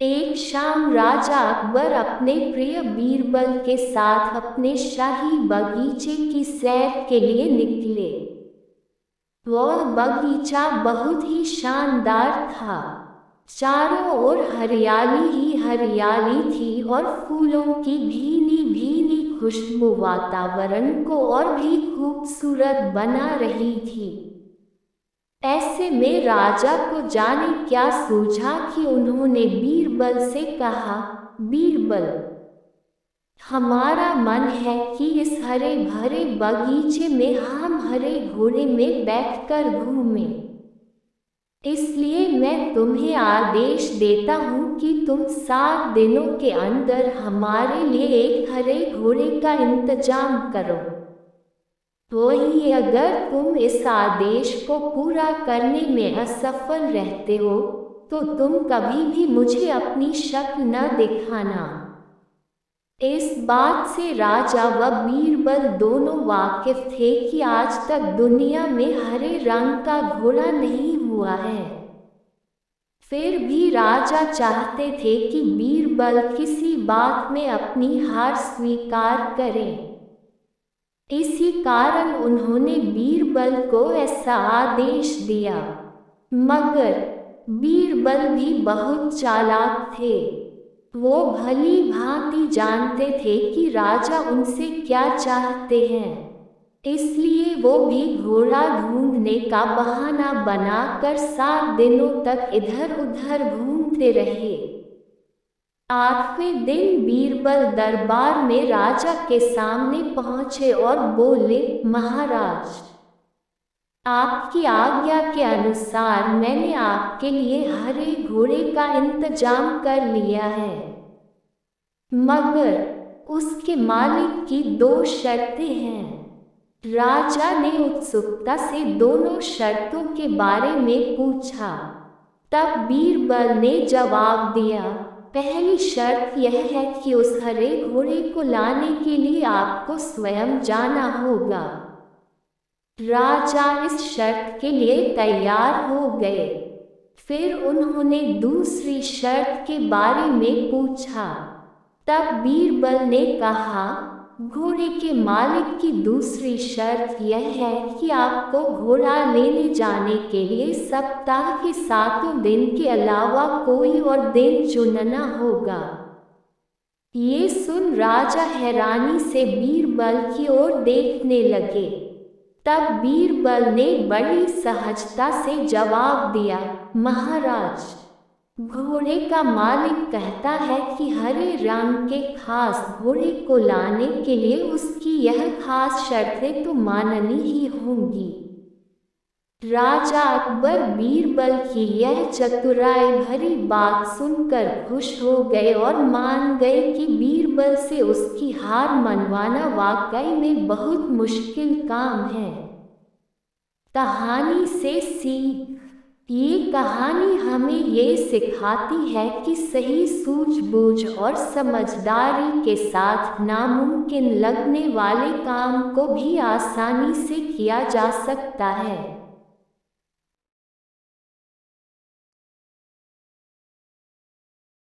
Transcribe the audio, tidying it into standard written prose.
एक शाम राजा अकबर अपने प्रिय बीरबल के साथ अपने शाही बगीचे की सैर के लिए निकले। वह बगीचा बहुत ही शानदार था। चारों ओर हरियाली ही हरियाली थी और फूलों की भीनी भीनी खुशबू वातावरण को और भी खूबसूरत बना रही थी। ऐसे में राजा को जाने क्या सूझा कि उन्होंने बीरबल से कहा, बीरबल, हमारा मन है कि इस हरे भरे बगीचे में हम हरे घोड़े में बैठकर घूमें। इसलिए मैं तुम्हें आदेश देता हूँ कि तुम 7 दिनों के अंदर हमारे लिए एक हरे घोड़े का इंतजाम करो। वहीं अगर तुम इस आदेश को पूरा करने में असफल रहते हो तो तुम कभी भी मुझे अपनी शक्ल न दिखाना। इस बात से राजा व बीरबल दोनों वाकिफ थे कि आज तक दुनिया में हरे रंग का घोड़ा नहीं हुआ है। फिर भी राजा चाहते थे कि बीरबल किसी बात में अपनी हार स्वीकार करें। इसी कारण उन्होंने बीरबल को ऐसा आदेश दिया। मगर बीरबल भी बहुत चालाक थे। वो भली भांति जानते थे कि राजा उनसे क्या चाहते हैं। इसलिए वो भी घोड़ा ढूंढने का बहाना बनाकर 7 दिनों तक इधर उधर घूमते रहे। 8वें दिन बीरबल दरबार में राजा के सामने पहुंचे और बोले, महाराज, आपकी आज्ञा के अनुसार मैंने आपके लिए हरे घोड़े का इंतजाम कर लिया है, मगर उसके मालिक की 2 शर्तें हैं। राजा ने उत्सुकता से दोनों शर्तों के बारे में पूछा। तब बीरबल ने जवाब दिया, पहली शर्त यह है कि उस हरे घोड़े को लाने के लिए आपको स्वयं जाना होगा। राजा इस शर्त के लिए तैयार हो गए। फिर उन्होंने दूसरी शर्त के बारे में पूछा। तब बीरबल ने कहा, घोड़े के मालिक की दूसरी शर्त यह है कि आपको घोड़ा लेने जाने के लिए सप्ताह के 7 दिन के अलावा कोई और दिन चुनना होगा। ये सुन राजा हैरानी से बीरबल की ओर देखने लगे। तब बीरबल ने बड़ी सहजता से जवाब दिया, महाराज, घोड़े का मालिक कहता है कि हरे रंग के खास घोड़े को लाने के लिए उसकी यह खास शर्तें तो माननी ही होंगी। राजा अकबर बीरबल की यह चतुराई भरी बात सुनकर खुश हो गए और मान गए कि बीरबल से उसकी हार मनवाना वाकई में बहुत मुश्किल काम है। कहानी से सीख। ये कहानी हमें ये सिखाती है कि सही सूझबूझ और समझदारी के साथ नामुमकिन लगने वाले काम को भी आसानी से किया जा सकता है।